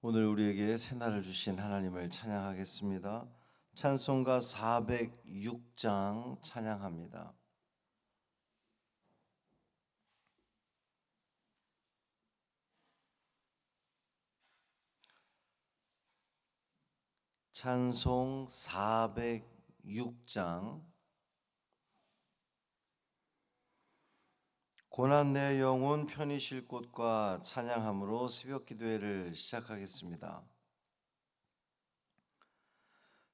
오늘 우리에게 새날을 주신 하나님을 찬양하겠습니다. 찬송가 406장 찬양합니다. 찬송 406장. 고난 내 영혼 편히 쉴 곳과 찬양함으로 새벽 기도회를 시작하겠습니다.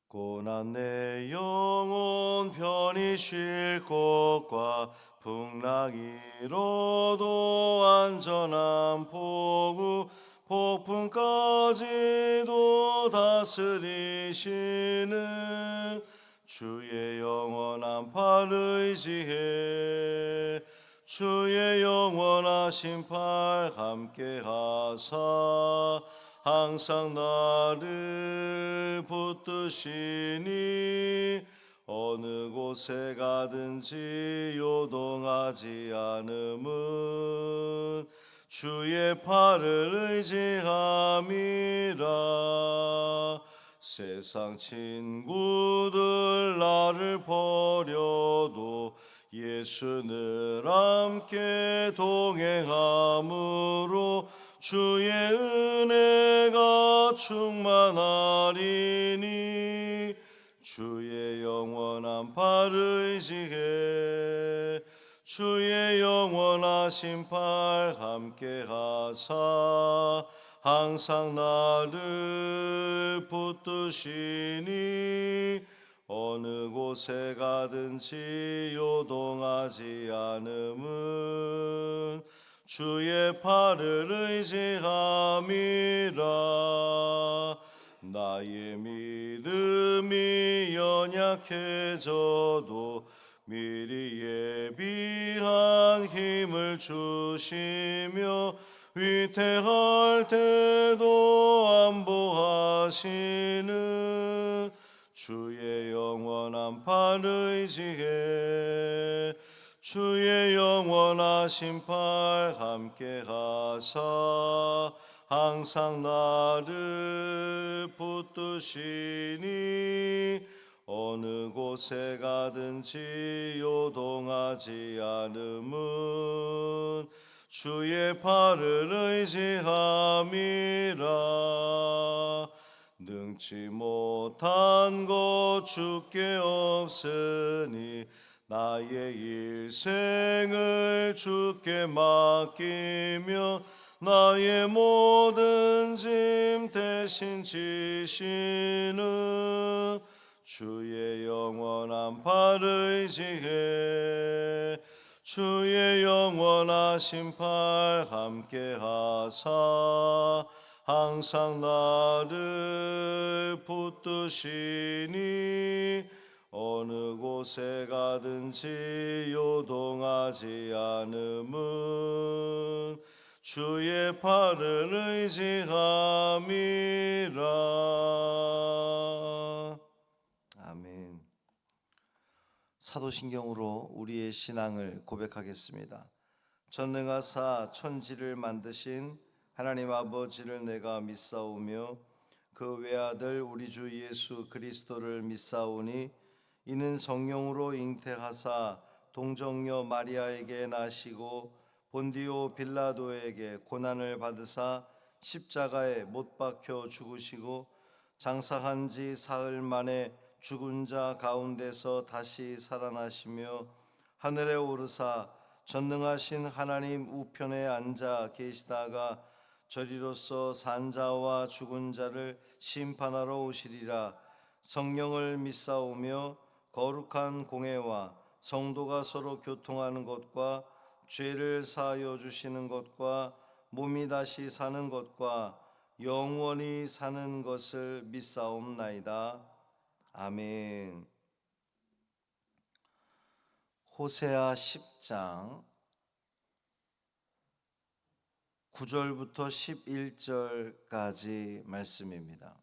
고난 내 영혼 편히 쉴 곳과 풍랑이로도 안전한 포구, 폭풍까지도 다스리시는 주의 영원한 팔 의지해 주의 영원하신 팔 함께 하사 항상 나를 붙드시니 어느 곳에 가든지 요동하지 않음은 주의 팔을 의지함이라. 세상 친구들 나를 버려도 예수 늘 함께 동행함으로 주의 은혜가 충만하리니 주의 영원한 팔 의지해 주의 영원하신 팔 함께 하사 항상 나를 붙드시니 어느 곳에 가든지 요동하지 않음은 주의 팔을 의지함이라. 나의 믿음이 연약해져도 미리 예비한 힘을 주시며 위태할 때도 안보하시는 주의 영원한 팔 의지해 주의 영원하신 팔 함께 하사 항상 나를 붙드시니 어느 곳에 가든지 요동하지 않음은 주의 팔을 의지함이라. 능치 못한 것 주께 없으니 나의 일생을 주께 맡기며 나의 모든 짐 대신 지시는 주의 영원한 팔 의지해 주의 영원하신 팔 함께 하사 항상 나를 붙드시니 어느 곳에 가든지 요동하지 않음은 주의 팔을 의지함이라. 아멘. 사도신경으로 우리의 신앙을 고백하겠습니다. 전능하사 천지를 만드신 하나님 아버지를 내가 믿사오며 그 외아들 우리 주 예수 그리스도를 믿사오니 이는 성령으로 잉태하사 동정녀 마리아에게 나시고 본디오 빌라도에게 고난을 받으사 십자가에 못 박혀 죽으시고 장사한 지 사흘 만에 죽은 자 가운데서 다시 살아나시며 하늘에 오르사 전능하신 하나님 우편에 앉아 계시다가 저리로서 산 자와 죽은 자를 심판하러 오시리라. 성령을 믿사오며 거룩한 공회와 성도가 서로 교통하는 것과 죄를 사하여 주시는 것과 몸이 다시 사는 것과 영원히 사는 것을 믿사옵나이다. 아멘. 호세아 10장 9절부터 11절까지 말씀입니다.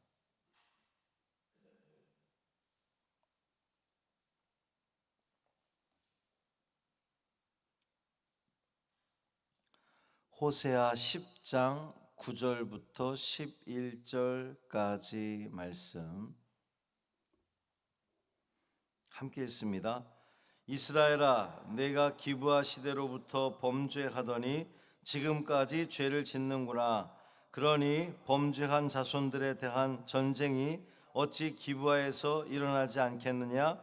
호세아 10장 9절부터 11절까지 말씀 함께 읽습니다. 이스라엘아, 내가 기브아 시대로부터 범죄하더니 지금까지 죄를 짓는구나. 그러니 범죄한 자손들에 대한 전쟁이 어찌 기브아에서 일어나지 않겠느냐?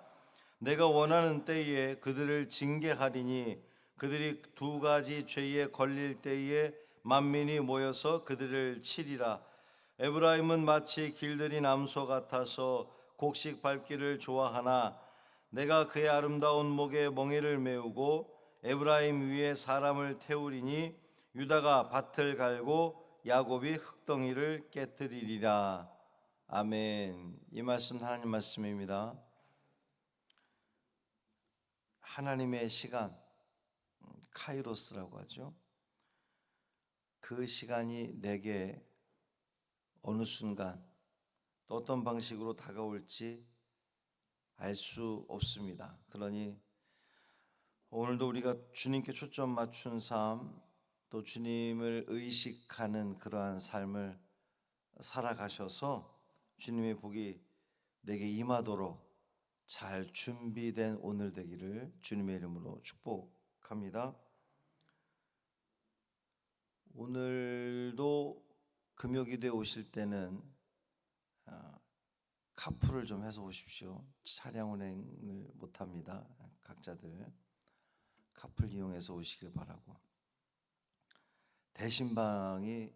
내가 원하는 때에 그들을 징계하리니 그들이 두 가지 죄에 걸릴 때에 만민이 모여서 그들을 치리라. 에브라임은 마치 길들인 암소 같아서 곡식 밟기를 좋아하나 내가 그의 아름다운 목에 멍에를 메우고 에브라임 위에 사람을 태우리니 유다가 밭을 갈고 야곱이 흙덩이를 깨뜨리리라. 아멘. 이 말씀 하나님 말씀입니다. 하나님의 시간, 카이로스라고 하죠. 그 시간이 내게 어느 순간 또 어떤 방식으로 다가올지 알 수 없습니다. 그러니 오늘도 우리가 주님께 초점 맞춘 삶, 또 주님을 의식하는 그러한 삶을 살아가셔서 주님의 복이 내게 임하도록 잘 준비된 오늘 되기를 주님의 이름으로 축복합니다. 오늘도 금요기도에 오실 때는 카풀을 좀 해서 오십시오. 차량 운행을 못합니다. 각자들 카풀 이용해서 오시길 바라고. 대신방이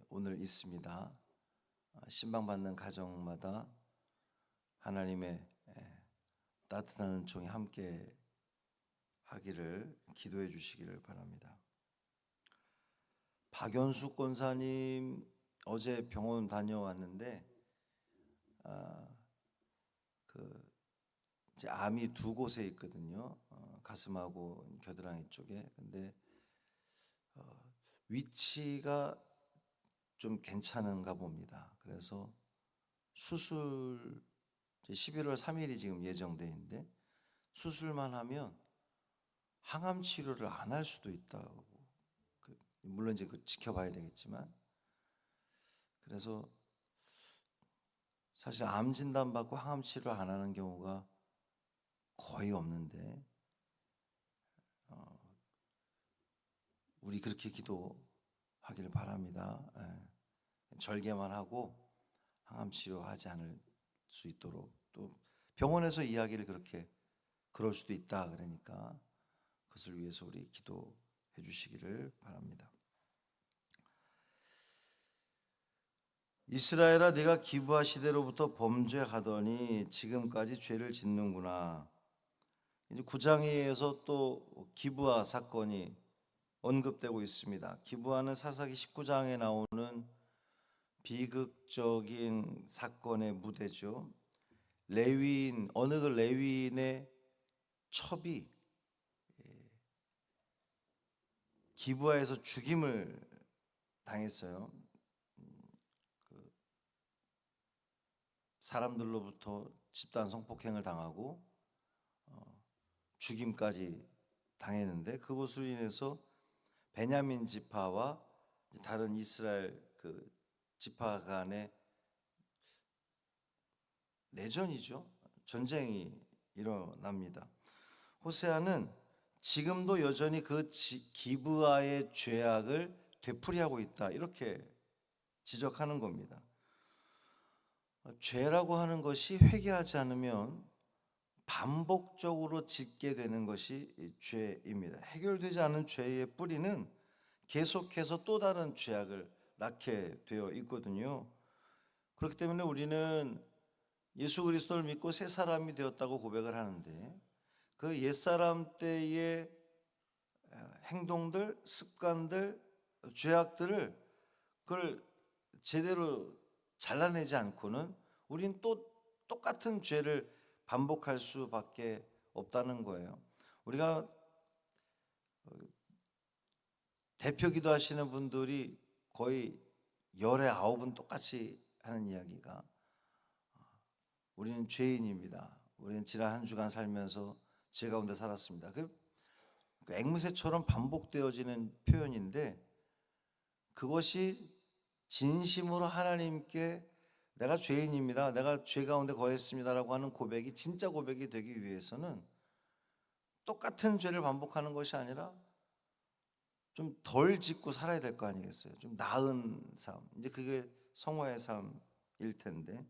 오늘 있습니다. 신방 받는 가정마다 하나님의 따뜻한 은총이 함께 하기를 기도해 주시기를 바랍니다. 박연숙 권사님 어제 병원 다녀왔는데 이제 암이 두 곳에 있거든요. 가슴하고 겨드랑이 쪽에. 근데 위치가 좀 괜찮은가 봅니다. 그래서 수술 11월 3일이 지금 예정돼 있는데 수술만 하면 항암 치료를 안 할 수도 있다고. 물론 이제 지켜봐야 되겠지만, 그래서 사실 암 진단 받고 항암 치료 안 하는 경우가 거의 없는데 우리 그렇게 기도하기를 바랍니다. 절개만 하고 항암 치료하지 않을 수 있도록. 또 병원에서 이야기를 그럴 수도 있다 그러니까 그것을 위해서 우리 기도해 주시기를 바랍니다. 이스라엘아, 네가 기브아 시대로부터 범죄하더니 지금까지 죄를 짓는구나. 이제 9장에서 또 기브아 사건이 언급되고 있습니다. 기브아는 사사기 19장에 나오는 비극적인 사건의 무대죠. 레위인, 어느 그 레위인의 첩이 기브아에서 죽임을 당했어요. 사람들로부터 집단 성폭행을 당하고 죽임까지 당했는데 그것으로 인해서 베냐민 지파와 다른 이스라엘 그 지파 간의 내전이죠. 전쟁이 일어납니다. 호세아는 지금도 여전히 그 기브아의 죄악을 되풀이하고 있다, 이렇게 지적하는 겁니다. 죄라고 하는 것이 회개하지 않으면 반복적으로 짓게 되는 것이 죄입니다. 해결되지 않은 죄의 뿌리는 계속해서 또 다른 죄악을 낳게 되어 있거든요. 그렇기 때문에 우리는 예수 그리스도를 믿고 새 사람이 되었다고 고백을 하는데 그 옛사람 때의 행동들, 습관들, 죄악들을 그걸 제대로 잘라내지 않고는 우린 또 똑같은 죄를 반복할 수밖에 없다는 거예요. 우리가 대표 기도하시는 분들이 거의 열에 9은 똑같이 하는 이야기가 우리는 죄인입니다. 우리는 지난 한 주간 살면서 죄 가운데 살았습니다. 그 앵무새처럼 반복되어지는 표현인데 그것이 진심으로 하나님께 내가 죄인입니다, 내가 죄 가운데 거했습니다라고 하는 고백이 진짜 고백이 되기 위해서는 똑같은 죄를 반복하는 것이 아니라 좀 덜 짓고 살아야 될 거 아니겠어요? 좀 나은 삶. 이제 그게 성화의 삶일 텐데.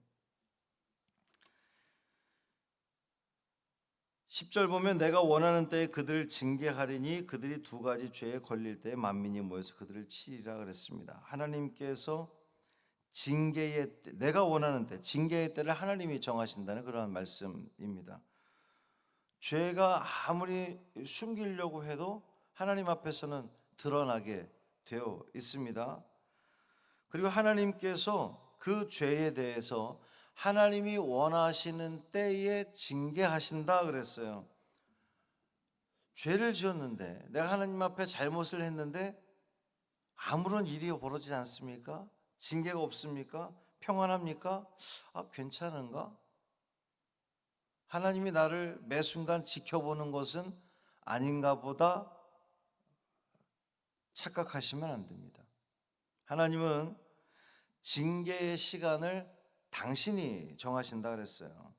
10절 보면 내가 원하는 때에 그들을 징계하리니 그들이 두 가지 죄에 걸릴 때에 만민이 모여서 그들을 치리라 그랬습니다. 하나님께서 징계의 때, 내가 원하는 때, 징계의 때를 하나님이 정하신다는 그러한 말씀입니다. 죄가 아무리 숨기려고 해도 하나님 앞에서는 드러나게 되어 있습니다. 그리고 하나님께서 그 죄에 대해서 하나님이 원하시는 때에 징계하신다 그랬어요. 죄를 지었는데, 내가 하나님 앞에 잘못을 했는데 아무런 일이 벌어지지 않습니까? 징계가 없습니까? 평안합니까? 괜찮은가? 하나님이 나를 매 순간 지켜보는 것은 아닌가 보다 착각하시면 안 됩니다. 하나님은 징계의 시간을 당신이 정하신다 그랬어요.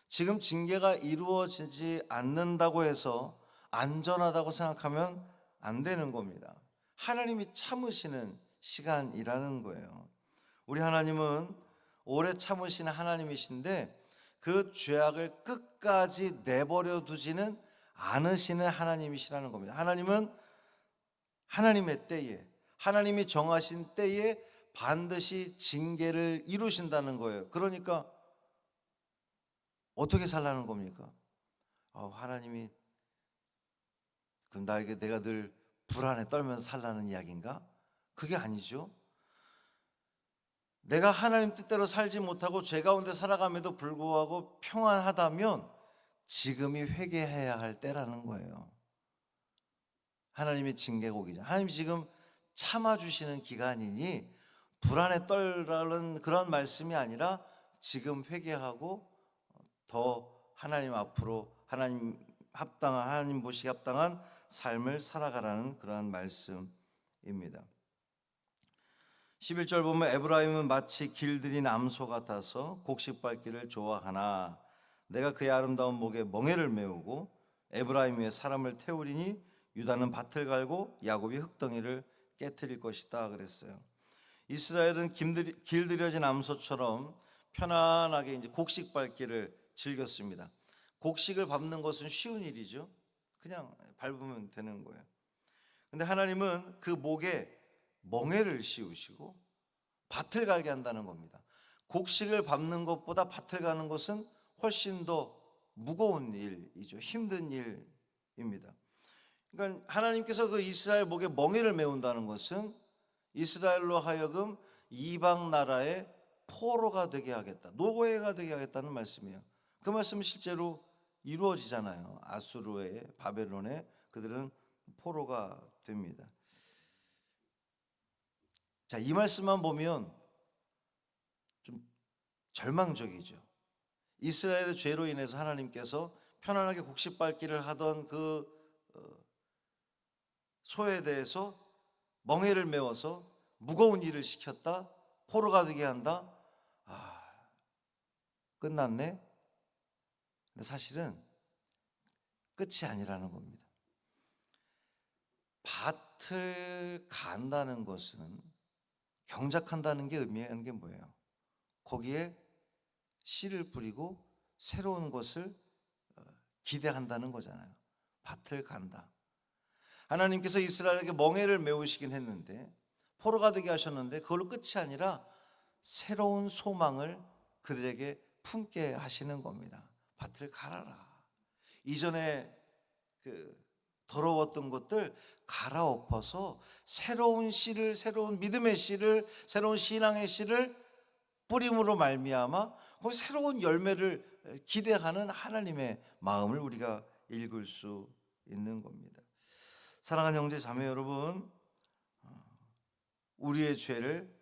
지금 징계가 이루어지지 않는다고 해서 안전하다고 생각하면 안 되는 겁니다. 하나님이 참으시는 시간이라는 거예요. 우리 하나님은 오래 참으시는 하나님이신데 그 죄악을 끝까지 내버려 두지는 않으시는 하나님이시라는 겁니다. 하나님은 하나님의 때에, 하나님이 정하신 때에 반드시 징계를 이루신다는 거예요. 그러니까 어떻게 살라는 겁니까? 하나님이 그럼 나에게 내가 늘 불안에 떨면서 살라는 이야기인가? 그게 아니죠. 내가 하나님 뜻대로 살지 못하고 죄 가운데 살아감에도 불구하고 평안하다면 지금이 회개해야 할 때라는 거예요. 하나님의 징계가 오기 전, 하나님이 지금 참아주시는 기간이니 불안에 떨라는 그런 말씀이 아니라 지금 회개하고 더 하나님 앞으로 하나님 합당한, 하나님 보시기 합당한 삶을 살아가라는 그러한 말씀입니다. 11절 보면 에브라임은 마치 길들인 암소 같아서 곡식 밟기를 좋아하나 내가 그의 아름다운 목에 멍에를 메우고 에브라임 위에 사람을 태우리니 유다는 밭을 갈고 야곱이 흙덩이를 깨트릴 것이다 그랬어요. 이스라엘은 길들여진 암소처럼 편안하게 이제 곡식 밟기를 즐겼습니다. 곡식을 밟는 것은 쉬운 일이죠. 그냥 밟으면 되는 거예요. 근데 하나님은 그 목에 멍에를 씌우시고 밭을 갈게 한다는 겁니다. 곡식을 밟는 것보다 밭을 가는 것은 훨씬 더 무거운 일이죠. 힘든 일입니다. 그러니까 하나님께서 그 이스라엘 목에 멍에를 메운다는 것은 이스라엘로 하여금 이방 나라의 포로가 되게 하겠다, 노예가 되게 하겠다는 말씀이에요. 그 말씀은 실제로 이루어지잖아요. 아수르의 바벨론에 그들은 포로가 됩니다. 자, 이 말씀만 보면 좀 절망적이죠. 이스라엘의 죄로 인해서 하나님께서 편안하게 곡식 밟기를 하던 그 소에 대해서 멍에를 메워서 무거운 일을 시켰다, 포로가 되게 한다. 끝났네. 근데 사실은 끝이 아니라는 겁니다. 밭을 간다는 것은, 경작한다는 게 의미하는 게 뭐예요? 거기에 씨를 뿌리고 새로운 것을 기대한다는 거잖아요. 밭을 간다. 하나님께서 이스라엘에게 멍에를 메우시긴 했는데, 포로가 되게 하셨는데 그걸로 끝이 아니라 새로운 소망을 그들에게 품게 하시는 겁니다. 밭을 갈아라. 이전에 더러웠던 것들 갈아엎어서 새로운 씨를, 새로운 믿음의 씨를, 새로운 신앙의 씨를 뿌림으로 말미암아 거기 새로운 열매를 기대하는 하나님의 마음을 우리가 읽을 수 있는 겁니다. 사랑하는 형제 자매 여러분, 우리의 죄를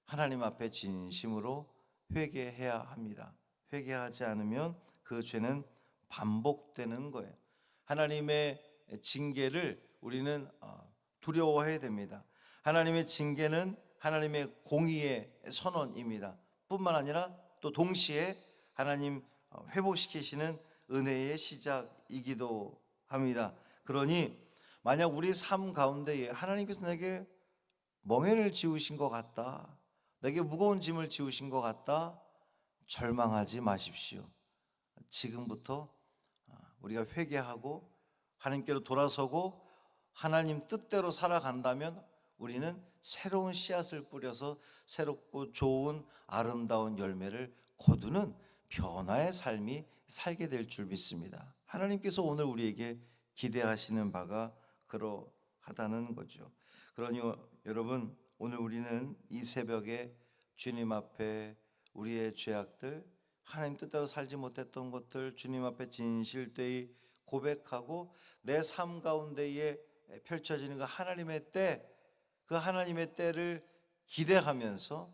하나님 앞에 진심으로 회개해야 합니다. 회개하지 않으면 그 죄는 반복되는 거예요. 하나님의 징계를 우리는 두려워해야 됩니다. 하나님의 징계는 하나님의 공의의 선언입니다. 뿐만 아니라 또 동시에 하나님 회복시키시는 은혜의 시작이기도 합니다. 그러니 만약 우리 삶 가운데에 하나님께서 내게 멍에를 지우신 것 같다, 내게 무거운 짐을 지우신 것 같다, 절망하지 마십시오. 지금부터 우리가 회개하고 하나님께로 돌아서고 하나님 뜻대로 살아간다면 우리는 새로운 씨앗을 뿌려서 새롭고 좋은 아름다운 열매를 거두는 변화의 삶이 살게 될 줄 믿습니다. 하나님께서 오늘 우리에게 기대하시는 바가 그러하다는 거죠. 그러니 여러분, 오늘 우리는 이 새벽에 주님 앞에 우리의 죄악들, 하나님 뜻대로 살지 못했던 것들 주님 앞에 진실되이 고백하고 내 삶 가운데에 펼쳐지는 그 하나님의 때, 그 하나님의 때를 기대하면서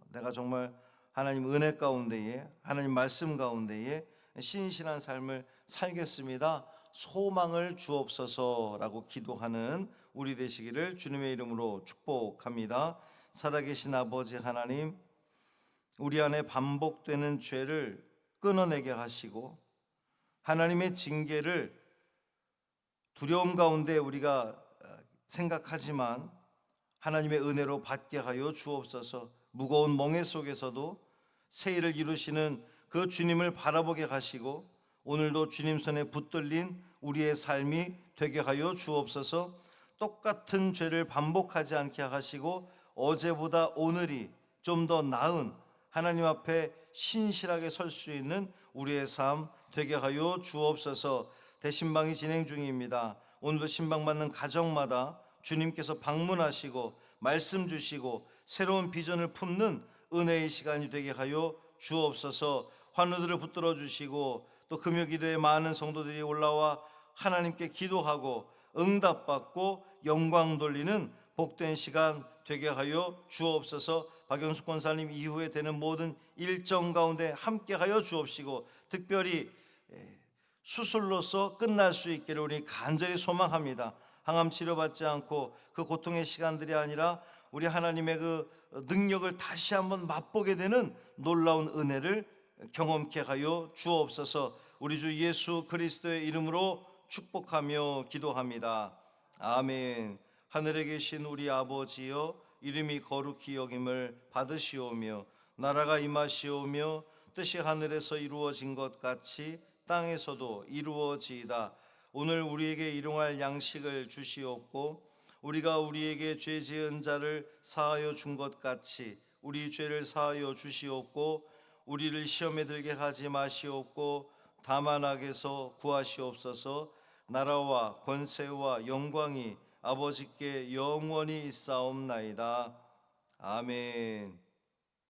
내가 정말 하나님 은혜 가운데에, 하나님 말씀 가운데에 신실한 삶을 살겠습니다, 소망을 주옵소서라고 기도하는 우리 되시기를 주님의 이름으로 축복합니다. 살아계신 아버지 하나님, 우리 안에 반복되는 죄를 끊어내게 하시고 하나님의 징계를 두려움 가운데 우리가 생각하지만 하나님의 은혜로 받게 하여 주옵소서. 무거운 멍에 속에서도 새 일을 이루시는 그 주님을 바라보게 하시고 오늘도 주님 손에 붙들린 우리의 삶이 되게 하여 주옵소서. 똑같은 죄를 반복하지 않게 하시고 어제보다 오늘이 좀 더 나은 하나님 앞에 신실하게 설 수 있는 우리의 삶 되게 하여 주옵소서. 대신방이 진행 중입니다. 오늘도 신방받는 가정마다 주님께서 방문하시고 말씀 주시고 새로운 비전을 품는 은혜의 시간이 되게 하여 주옵소서. 환우들을 붙들어 주시고 또 금요기도에 많은 성도들이 올라와 하나님께 기도하고 응답받고 영광 돌리는 복된 시간 되게 하여 주옵소서. 박영숙 권사님 이후에 되는 모든 일정 가운데 함께 하여 주옵시고 특별히 수술로서 끝날 수 있기를 우리 간절히 소망합니다. 항암 치료받지 않고 그 고통의 시간들이 아니라 우리 하나님의 그 능력을 다시 한번 맛보게 되는 놀라운 은혜를 경험케 하여 주옵소서. 우리 주 예수 그리스도의 이름으로 축복하며 기도합니다. 아멘. 하늘에 계신 우리 아버지여, 이름이 거룩히 여김을 받으시오며 나라가 임하시오며 뜻이 하늘에서 이루어진 것 같이 땅에서도 이루어지이다. 오늘 우리에게 일용할 양식을 주시옵고 우리가 우리에게 죄 지은 자를 사하여 준 것 같이 우리 죄를 사하여 주시옵고 우리를 시험에 들게 하지 마시옵고 다만 악에서 구하시옵소서. 나라와 권세와 영광이 아버지께 영원히 있사옵나이다. 아멘.